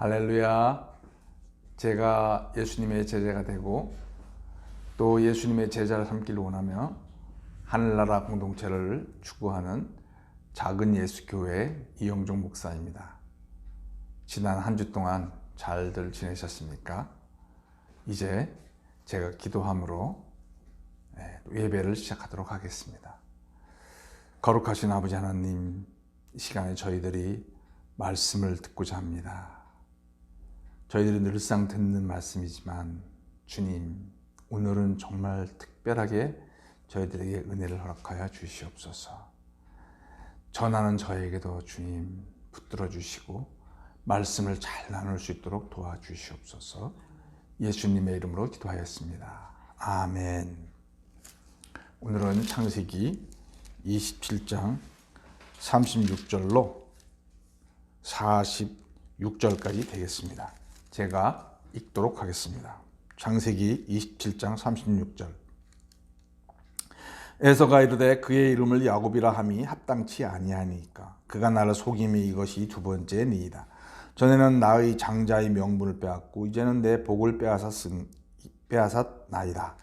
할렐루야. 제가 예수님의 제자가 되고 또 예수님의 제자를 삼기를 원하며 하늘나라 공동체를 추구하는 작은 예수교회 이영종 목사입니다. 지난 한 주 동안 잘들 지내셨습니까? 이제 제가 기도함으로 예배를 시작하도록 하겠습니다. 거룩하신 아버지 하나님, 이 시간에 저희들이 말씀을 듣고자 합니다. 저희들이 늘상 듣는 말씀이지만 주님, 오늘은 정말 특별하게 저희들에게 은혜를 허락하여 주시옵소서. 전하는 저에게도 주님 붙들어 주시고 말씀을 잘 나눌 수 있도록 도와주시옵소서. 예수님의 이름으로 기도하였습니다. 아멘. 오늘은 창세기 27장 36절로 46절까지 되겠습니다. 제가 읽도록 하겠습니다. 창세기 27장 36절. 에서가 이르되 그의 이름을 야곱이라 함이 합당치 아니하니까 그가 나를 속임이 이것이 두 번째니이다. 전에는 나의 장자의 명분을 빼앗고 이제는 내 복을 빼앗았나이다.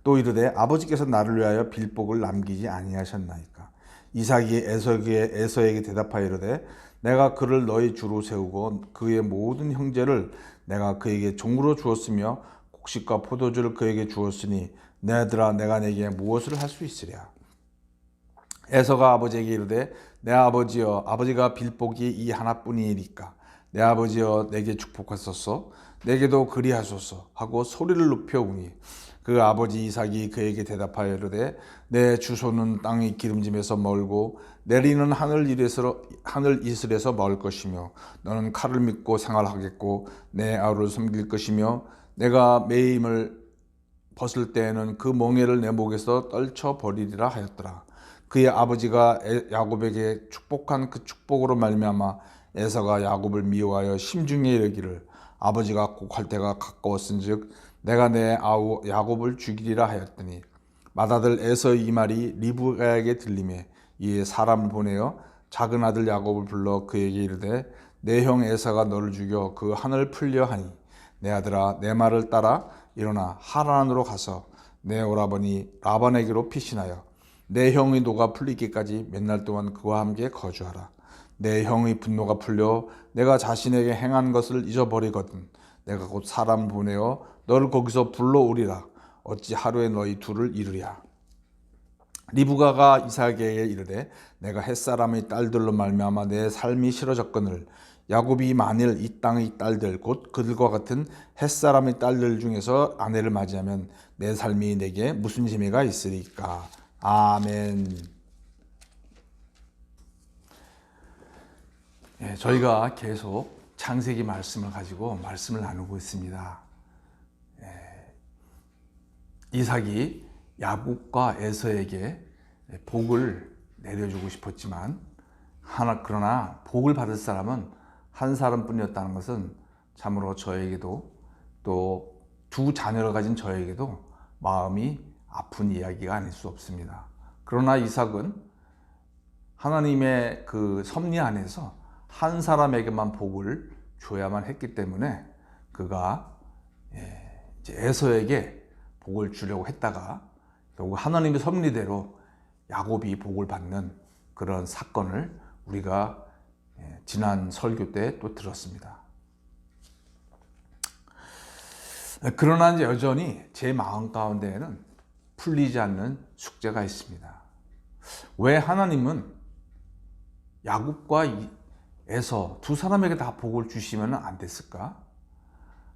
또 이르되 아버지께서 나를 위하여 빌복을 남기지 아니하셨나이까. 이삭이 에서에게 대답하여 이르되 내가 그를 너희 주로 세우고 그의 모든 형제를 내가 그에게 종으로 주었으며 곡식과 포도주를 그에게 주었으니 내 아들아, 내가 내게 무엇을 할 수 있으랴. 에서가 아버지에게 이르되 내 아버지여, 아버지가 빌복이 이 하나뿐이니까 내 아버지여 내게 축복하소서, 내게도 그리하소서 하고 소리를 높여 우니 그 아버지 이삭이 그에게 대답하여 이르되 내 주소는 땅의 기름짐에서 멀고 내리는 하늘 이슬에서 멀 것이며 너는 칼을 믿고 생활하겠고 내 아우를 섬길 것이며 내가 매임을 벗을 때에는 그 멍에를 내 목에서 떨쳐 버리리라 하였더라. 그의 아버지가 야곱에게 축복한 그 축복으로 말미암아 에서가 야곱을 미워하여 심중에 이르기를 아버지가 곡할 때가 가까웠은즉 내가 내 아우 야곱을 죽이리라 하였더니 맏아들 에서의 이 말이 리브가에게 들리매 이에 사람을 보내어 작은 아들 야곱을 불러 그에게 이르되 내 형 에서가 너를 죽여 그 하늘 풀려 하니 내 아들아, 내 말을 따라 일어나 하란으로 가서 내 오라버니 라반에게로 피신하여 내 형의 노가 풀리기까지 몇 날 동안 그와 함께 거주하라. 내 형의 분노가 풀려 내가 자신에게 행한 것을 잊어버리거든 내가 곧 사람을 보내어 너를 거기서 불러오리라. 어찌 하루에 너희 둘을 이루랴. 리브가가 이삭에게 이르되 내가 햇사람의 딸들로 말미암아 내 삶이 싫어졌거늘 야곱이 만일 이 땅의 딸들 곧 그들과 같은 햇사람의 딸들 중에서 아내를 맞이하면 내 삶이 내게 무슨 재미가 있으리까. 아멘. 저희가 계속 창세기 말씀을 가지고 말씀을 나누고 있습니다. 이삭이 야곱과 에서에게 복을 내려주고 싶었지만 그러나 복을 받을 사람은 한 사람뿐이었다는 것은 참으로 저에게도 또 두 자녀를 가진 저에게도 마음이 아픈 이야기가 아닐 수 없습니다. 그러나 이삭은 하나님의 그 섭리 안에서 한 사람에게만 복을 줘야만 했기 때문에 그가 이제 에서에게 복을 주려고 했다가 결국 하나님의 섭리대로 야곱이 복을 받는 그런 사건을 우리가 지난 설교 때 또 들었습니다. 그러나 이제 여전히 제 마음 가운데에는 풀리지 않는 숙제가 있습니다. 왜 하나님은 야곱과 에서 두 사람에게 다 복을 주시면 안 됐을까?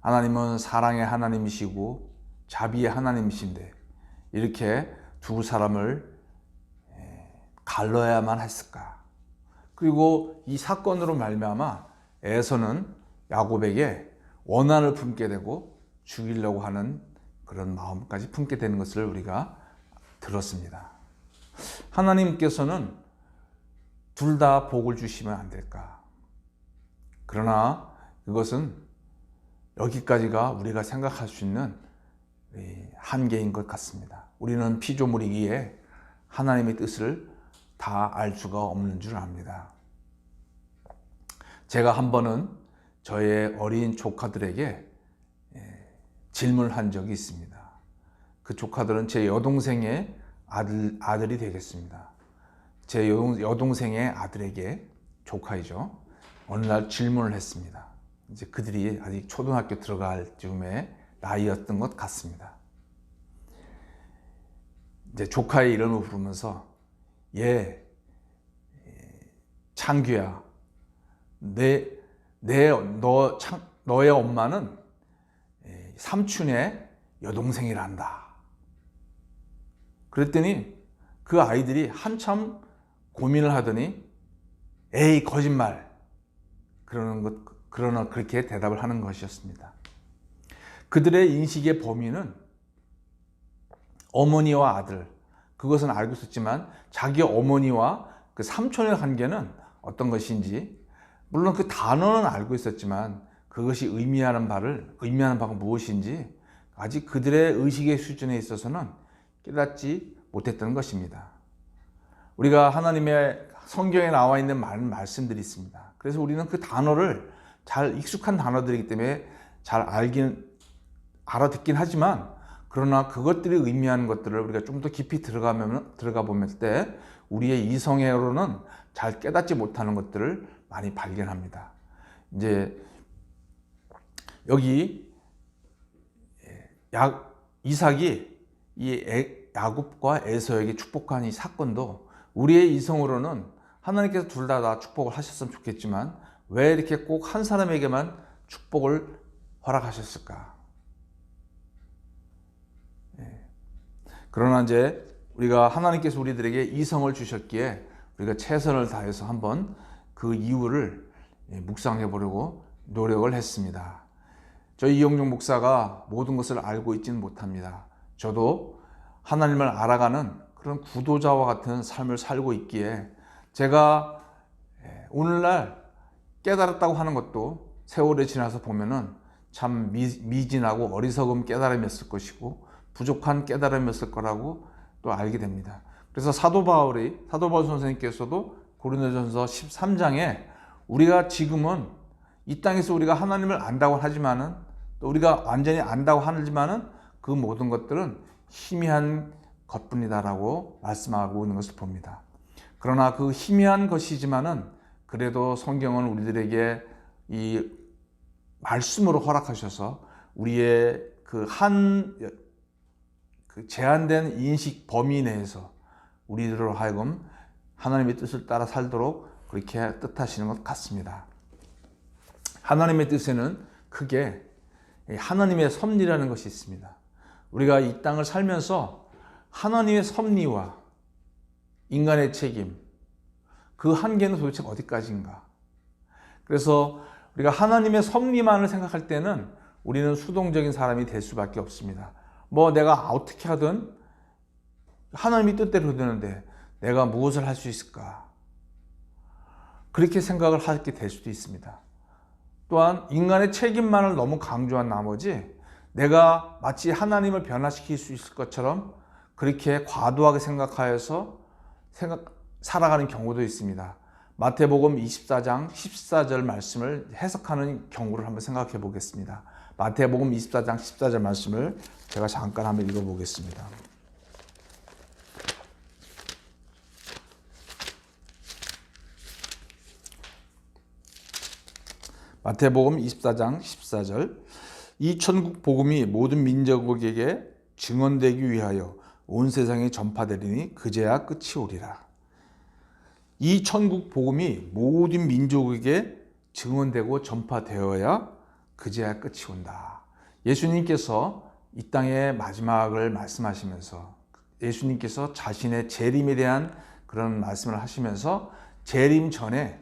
하나님은 사랑의 하나님이시고 자비의 하나님이신데 이렇게 두 사람을 갈라야만 했을까? 그리고 이 사건으로 말미암아 에서는 야곱에게 원한을 품게 되고 죽이려고 하는 그런 마음까지 품게 되는 것을 우리가 들었습니다. 하나님께서는 둘 다 복을 주시면 안 될까? 그러나 그것은 여기까지가 우리가 생각할 수 있는 한계인 것 같습니다. 우리는 피조물이기에 하나님의 뜻을 다 알 수가 없는 줄 압니다. 제가 한 번은 저의 어린 조카들에게 질문을 한 적이 있습니다. 그 조카들은 제 여동생의 아들이 되겠습니다. 제 여동생의 아들에게, 조카이죠, 어느 날 질문을 했습니다. 이제 그들이 아직 초등학교 들어갈 즈음의 나이였던 것 같습니다. 이제 조카의 이름을 부르면서, 창규야, 너의 엄마는 삼촌의 여동생이란다. 그랬더니 그 아이들이 한참 고민을 하더니, 에이, 거짓말, 그러나 그렇게 대답을 하는 것이었습니다. 그들의 인식의 범위는 어머니와 아들, 그것은 알고 있었지만 자기 어머니와 그 삼촌의 관계는 어떤 것인지, 물론 그 단어는 알고 있었지만 그것이 의미하는 바가 무엇인지 아직 그들의 의식의 수준에 있어서는 깨닫지 못했던 것입니다. 우리가 하나님의 성경에 나와 있는 많은 말씀들이 있습니다. 그래서 우리는 그 단어를, 잘 익숙한 단어들이기 때문에 잘 알아듣긴 하지만, 그러나 그것들이 의미하는 것들을 우리가 좀 더 깊이 들어가 보면 때 우리의 이성으로는 잘 깨닫지 못하는 것들을 많이 발견합니다. 이제 여기 이삭이 이 야곱과 에서에게 축복한 이 사건도 우리의 이성으로는 하나님께서 둘 다 축복을 하셨으면 좋겠지만 왜 이렇게 꼭 한 사람에게만 축복을 허락하셨을까? 그러나 이제 우리가 하나님께서 우리들에게 이성을 주셨기에 우리가 최선을 다해서 한번 그 이유를 묵상해 보려고 노력을 했습니다. 저희 이영종 목사가 모든 것을 알고 있지는 못합니다. 저도 하나님을 알아가는 그런 구도자와 같은 삶을 살고 있기에 제가 오늘날 깨달았다고 하는 것도 세월이 지나서 보면은 참 미진하고 어리석은 깨달음이었을 것이고 부족한 깨달음이었을 거라고 또 알게 됩니다. 그래서 사도 바울 선생님께서도 고린도전서 13장에 우리가 지금은 이 땅에서 우리가 하나님을 안다고 하지만은, 또 우리가 완전히 안다고 하지만은 그 모든 것들은 희미한 것뿐이다라고 말씀하고 있는 것을 봅니다. 그러나 그 희미한 것이지만은 그래도 성경은 우리들에게 이 말씀으로 허락하셔서 우리의 그 제한된 인식 범위 내에서 우리들로 하여금 하나님의 뜻을 따라 살도록 그렇게 뜻하시는 것 같습니다. 하나님의 뜻에는 크게 하나님의 섭리라는 것이 있습니다. 우리가 이 땅을 살면서 하나님의 섭리와 인간의 책임, 그 한계는 도대체 어디까지인가? 그래서 우리가 하나님의 섭리만을 생각할 때는 우리는 수동적인 사람이 될 수밖에 없습니다. 내가 어떻게 하든 하나님이 뜻대로 되는데 내가 무엇을 할 수 있을까? 그렇게 생각을 하게 될 수도 있습니다. 또한 인간의 책임만을 너무 강조한 나머지 내가 마치 하나님을 변화시킬 수 있을 것처럼 그렇게 과도하게 생각하여서 살아가는 경우도 있습니다. 마태복음 24장 14절 말씀을 해석하는 경우를 한번 생각해 보겠습니다. 마태복음 24장 14절 말씀을 제가 잠깐 한번 읽어 보겠습니다. 마태복음 24장 14절, 이 천국 복음이 모든 민족에게 증언되기 위하여 온 세상에 전파되리니 그제야 끝이 오리라. 이 천국 복음이 모든 민족에게 증언되고 전파되어야 그제야 끝이 온다. 예수님께서 이 땅의 마지막을 말씀하시면서 예수님께서 자신의 재림에 대한 그런 말씀을 하시면서 재림 전에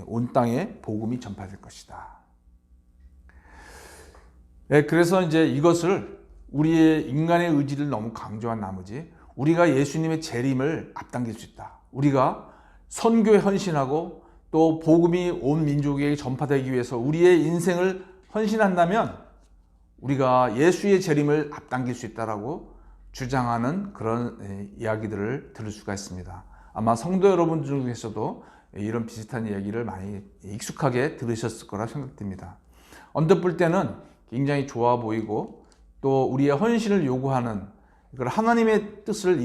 온 땅에 복음이 전파될 것이다. 그래서 이제 이것을 우리의 인간의 의지를 너무 강조한 나머지 우리가 예수님의 재림을 앞당길 수 있다. 우리가 선교에 헌신하고 또 복음이 온 민족에게 전파되기 위해서 우리의 인생을 헌신한다면 우리가 예수의 재림을 앞당길 수 있다라고 주장하는 그런 이야기들을 들을 수가 있습니다. 아마 성도 여러분 중에서도 이런 비슷한 이야기를 많이 익숙하게 들으셨을 거라 생각됩니다. 언뜻 볼 때는 굉장히 좋아 보이고 또 우리의 헌신을 요구하는 이걸 하나님의 뜻을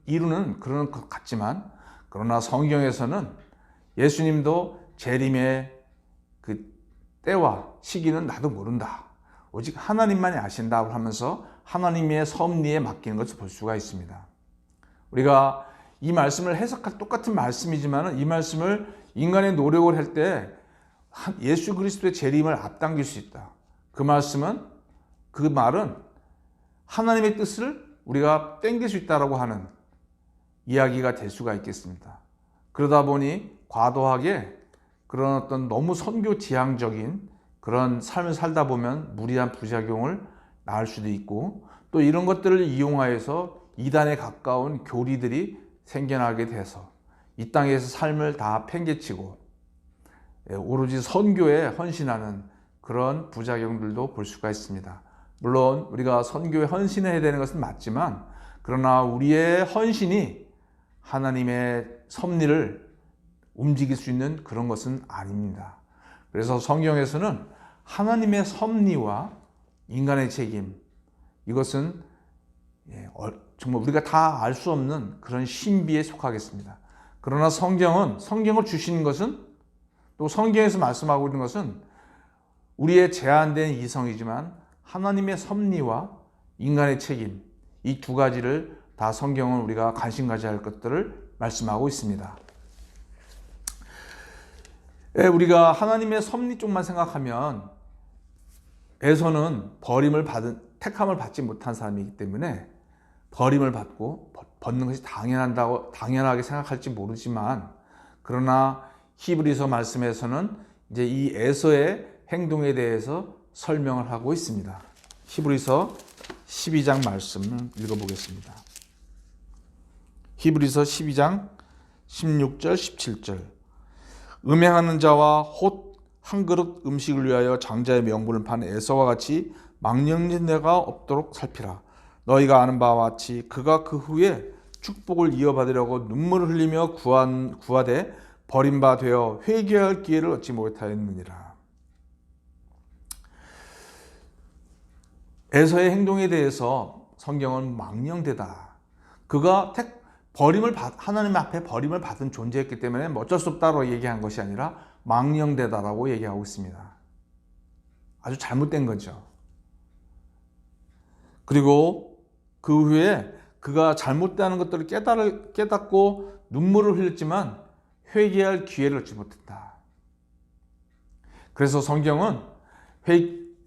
이루는 그런 것 같지만, 그러나 성경에서는 예수님도 재림의 그 때와 시기는 나도 모른다, 오직 하나님만이 아신다고 하면서 하나님의 섭리에 맡기는 것을 볼 수가 있습니다. 우리가 이 말씀을 해석할 똑같은 말씀이지만 이 말씀을 인간의 노력을 할 때 예수 그리스도의 재림을 앞당길 수 있다. 그 말은 하나님의 뜻을 우리가 땡길 수 있다라고 하는 이야기가 될 수가 있겠습니다. 그러다 보니 과도하게 그런 어떤 너무 선교 지향적인 그런 삶을 살다 보면 무리한 부작용을 낳을 수도 있고, 또 이런 것들을 이용하여서 이단에 가까운 교리들이 생겨나게 돼서 이 땅에서 삶을 다 팽개치고 오로지 선교에 헌신하는 그런 부작용들도 볼 수가 있습니다. 물론 우리가 선교에 헌신해야 되는 것은 맞지만, 그러나 우리의 헌신이 하나님의 섭리를 움직일 수 있는 그런 것은 아닙니다. 그래서 성경에서는 하나님의 섭리와 인간의 책임, 이것은 정말 우리가 다 알 수 없는 그런 신비에 속하겠습니다. 그러나 성경을 주시는 것은, 또 성경에서 말씀하고 있는 것은 우리의 제한된 이성이지만 하나님의 섭리와 인간의 책임, 이 두 가지를 다 성경은 우리가 관심 가져야 할 것들을 말씀하고 있습니다. 우리가 하나님의 섭리 쪽만 생각하면 에서는 택함을 받지 못한 사람이기 때문에 버림을 받고 벗는 것이 당연하게 생각할지 모르지만, 그러나 히브리서 말씀에서는 이제 이 에서의 행동에 대해서 설명을 하고 있습니다. 히브리서 12장 말씀을 읽어보겠습니다. 히브리서 12장 16절 17절. 음행하는 자와 홑 한 그릇 음식을 위하여 장자의 명분을 판 에서와 같이 망령된 자가 없도록 살피라. 너희가 아는 바와 같이 그가 그 후에 축복을 이어받으려고 눈물을 흘리며 구하되 버림바 되어 회개할 기회를 얻지 못하였느니라. 에서의 행동에 대해서 성경은 망령되다, 그가 하나님 앞에 버림을 받은 존재였기 때문에 어쩔 수 없다고 얘기한 것이 아니라 망령되다라고 얘기하고 있습니다. 아주 잘못된 거죠. 그리고 그 후에 그가 잘못되는 것들을 깨닫고 눈물을 흘렸지만 회개할 기회를 얻지 못했다. 그래서 성경은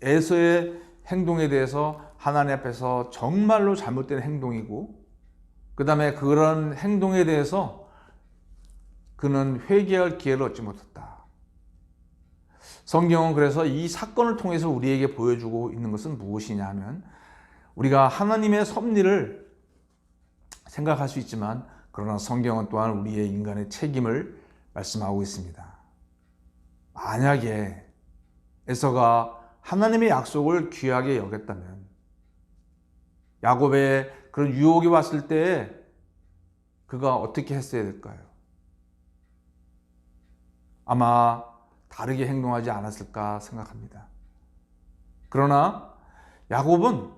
에서의 행동에 대해서 하나님 앞에서 정말로 잘못된 행동이고, 그 다음에 그런 행동에 대해서 그는 회개할 기회를 얻지 못했다. 성경은 그래서 이 사건을 통해서 우리에게 보여주고 있는 것은 무엇이냐 하면, 우리가 하나님의 섭리를 생각할 수 있지만, 그러나 성경은 또한 우리의 인간의 책임을 말씀하고 있습니다. 만약에 에서가 하나님의 약속을 귀하게 여겼다면, 야곱의 그런 유혹이 왔을 때 그가 어떻게 했어야 될까요? 아마 다르게 행동하지 않았을까 생각합니다. 그러나 야곱은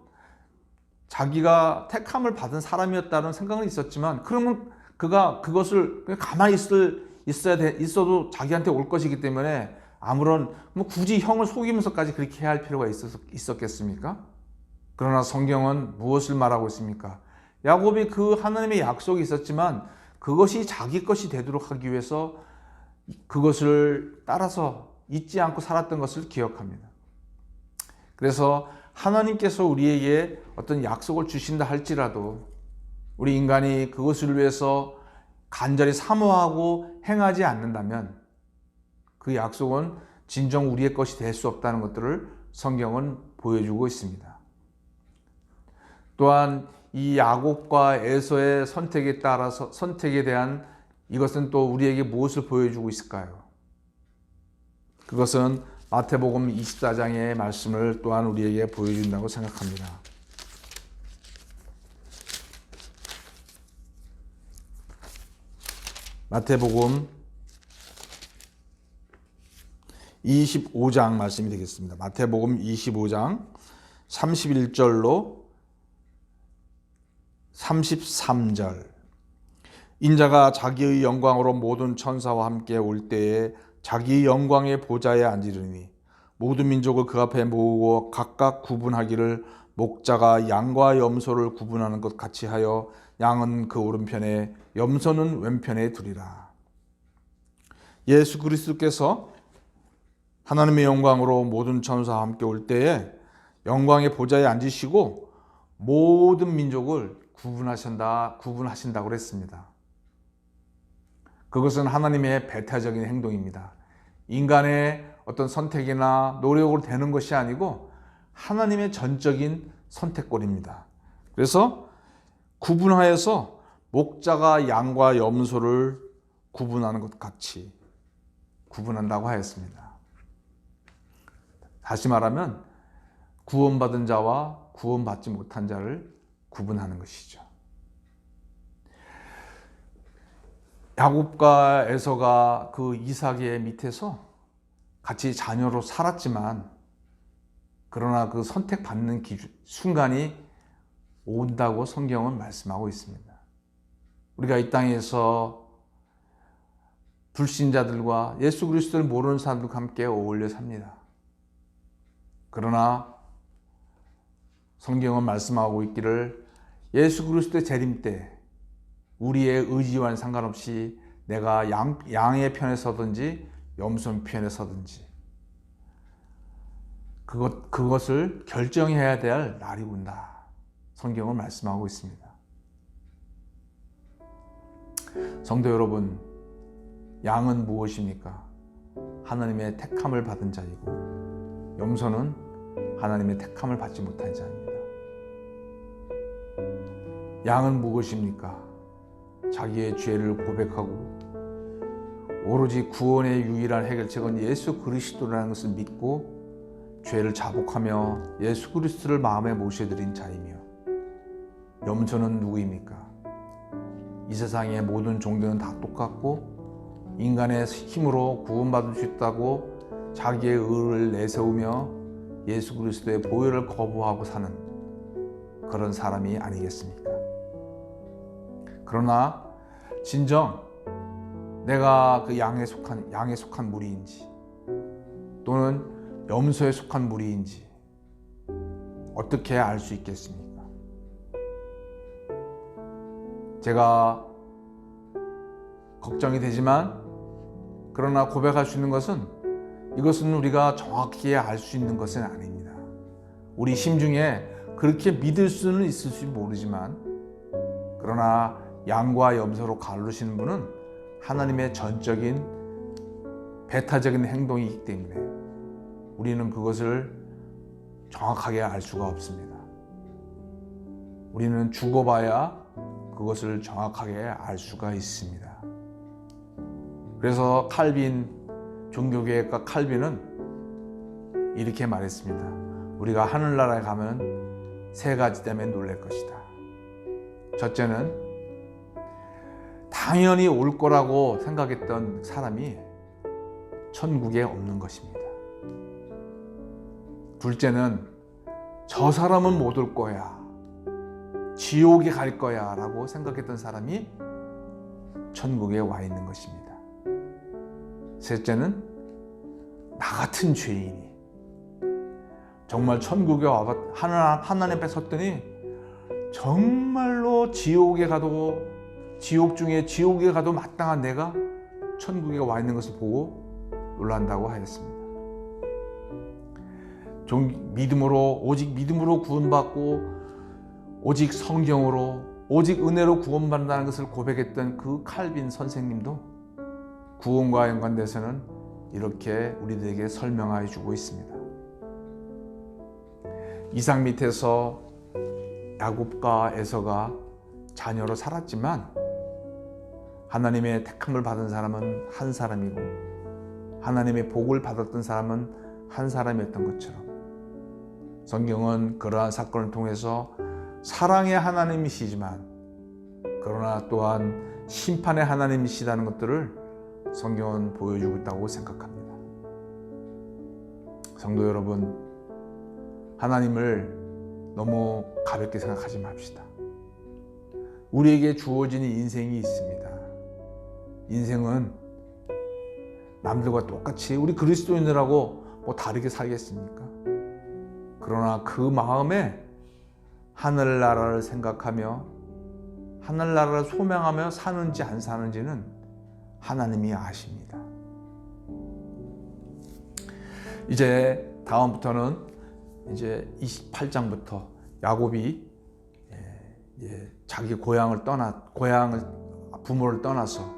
자기가 택함을 받은 사람이었다는 생각은 있었지만, 그러면 그가 그것을 가만히 있어도 자기한테 올 것이기 때문에 굳이 형을 속이면서까지 그렇게 해야 할 필요가 있었겠습니까? 그러나 성경은 무엇을 말하고 있습니까? 야곱이 그 하나님의 약속이 있었지만 그것이 자기 것이 되도록 하기 위해서 그것을 따라서 잊지 않고 살았던 것을 기억합니다. 그래서 하나님께서 우리에게 어떤 약속을 주신다 할지라도 우리 인간이 그것을 위해서 간절히 사모하고 행하지 않는다면 그 약속은 진정 우리의 것이 될 수 없다는 것들을 성경은 보여주고 있습니다. 또한 이 야곱과 에서의 선택에 대한 이것은 또 우리에게 무엇을 보여주고 있을까요? 그것은 마태복음 24장의 말씀을 또한 우리에게 보여준다고 생각합니다. 마태복음 25장 말씀이 되겠습니다. 마태복음 25장 31절로 33절. 인자가 자기의 영광으로 모든 천사와 함께 올 때에 자기의 영광의 보좌에 앉으리니 모든 민족을 그 앞에 모으고 각각 구분하기를 목자가 양과 염소를 구분하는 것 같이 하여 양은 그 오른편에 염소는 왼편에 두리라. 예수 그리스도께서 하나님의 영광으로 모든 천사와 함께 올 때에 영광의 보좌에 앉으시고 모든 민족을 구분하신다고 그랬습니다. 그것은 하나님의 배타적인 행동입니다. 인간의 어떤 선택이나 노력으로 되는 것이 아니고 하나님의 전적인 선택권입니다. 그래서 구분하여서 목자가 양과 염소를 구분하는 것 같이 구분한다고 하였습니다. 다시 말하면 구원받은 자와 구원받지 못한 자를 구분하는 것이죠. 야곱과 에서가 그 이삭의 밑에서 같이 자녀로 살았지만 그러나 그 선택받는 순간이 온다고 성경은 말씀하고 있습니다. 우리가 이 땅에서 불신자들과 예수 그리스도를 모르는 사람들과 함께 어울려 삽니다. 그러나 성경은 말씀하고 있기를 예수 그리스도의 재림 때 우리의 의지와는 상관없이 내가 양의 편에 서든지 염소 편에 서든지 그것을 결정해야 될 날이 온다. 성경은 말씀하고 있습니다. 성도 여러분, 양은 무엇입니까? 하나님의 택함을 받은 자이고 염소는 하나님의 택함을 받지 못한 자입니다. 양은 무엇입니까? 자기의 죄를 고백하고 오로지 구원의 유일한 해결책은 예수 그리스도라는 것을 믿고 죄를 자복하며 예수 그리스도를 마음에 모셔드린 자이며 염소는 누구입니까? 이 세상의 모든 종교는 다 똑같고 인간의 힘으로 구원받을 수 있다고 자기의 의를 내세우며 예수 그리스도의 보혈을 거부하고 사는 그런 사람이 아니겠습니까? 그러나 진정 내가 그 양에 속한 무리인지 또는 염소에 속한 무리인지 어떻게 알 수 있겠습니까? 제가 걱정이 되지만 그러나 고백할 수 있는 것은 이것은 우리가 정확히 알 수 있는 것은 아닙니다. 우리 심중에 그렇게 믿을 수는 있을지 모르지만 그러나 양과 염소로 가르시는 분은 하나님의 전적인 배타적인 행동이기 때문에 우리는 그것을 정확하게 알 수가 없습니다. 우리는 죽어봐야 그것을 정확하게 알 수가 있습니다. 그래서 종교개혁가 칼빈은 이렇게 말했습니다. 우리가 하늘나라에 가면 세 가지 때문에 놀랄 것이다. 첫째는 당연히 올 거라고 생각했던 사람이 천국에 없는 것입니다. 둘째는 저 사람은 못 올 거야, 지옥에 갈 거야 라고 생각했던 사람이 천국에 와 있는 것입니다. 셋째는 나 같은 죄인이 정말 천국에 와서 하나님 앞에 섰더니 정말로 지옥에 가도 마땅한 내가 천국에 와 있는 것을 보고 놀란다고 하였습니다. 오직 믿음으로 구원받고 오직 성경으로 오직 은혜로 구원받는다는 것을 고백했던 그 칼빈 선생님도 구원과 연관돼서는 이렇게 우리들에게 설명해 주고 있습니다. 이삭 밑에서 야곱과 에서가 자녀로 살았지만 하나님의 택함을 받은 사람은 한 사람이고 하나님의 복을 받았던 사람은 한 사람이었던 것처럼 성경은 그러한 사건을 통해서 사랑의 하나님이시지만 그러나 또한 심판의 하나님이시다는 것들을 성경은 보여주고 있다고 생각합니다. 성도 여러분, 하나님을 너무 가볍게 생각하지 맙시다. 우리에게 주어지는 인생이 있습니다. 인생은 남들과 똑같이 우리 그리스도인들하고 뭐 다르게 살겠습니까? 그러나 그 마음에 하늘나라를 생각하며 하늘나라를 소망하며 사는지 안 사는지는 하나님이 아십니다. 이제 다음부터는 이제 28장부터 야곱이 자기 부모를 떠나서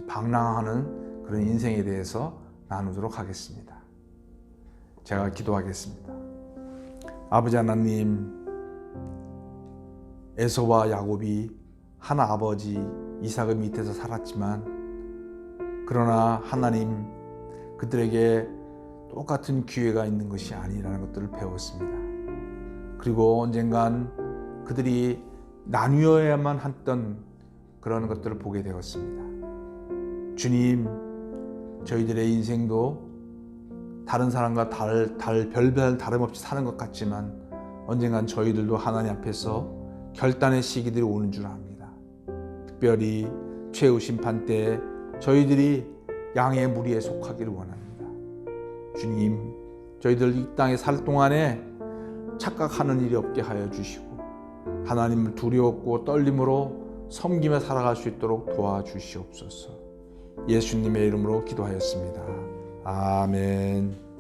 방랑하는 그런 인생에 대해서 나누도록 하겠습니다. 제가 기도하겠습니다. 아버지 하나님, 에서와 야곱이 하나 아버지 이삭의 밑에서 살았지만 그러나 하나님 그들에게 똑같은 기회가 있는 것이 아니라는 것들을 배웠습니다. 그리고 언젠간 그들이 나뉘어야만 했던 그런 것들을 보게 되었습니다. 주님, 저희들의 인생도 다른 사람과 별별 다름없이 사는 것 같지만 언젠간 저희들도 하나님 앞에서 결단의 시기들이 오는 줄 압니다. 특별히 최후 심판 때 저희들이 양의 무리에 속하기를 원합니다. 주님, 저희들 이 땅에 살 동안에 착각하는 일이 없게 하여 주시고 하나님을 두려웠고 떨림으로 섬기며 살아갈 수 있도록 도와주시옵소서. 예수님의 이름으로 기도하였습니다. 아멘.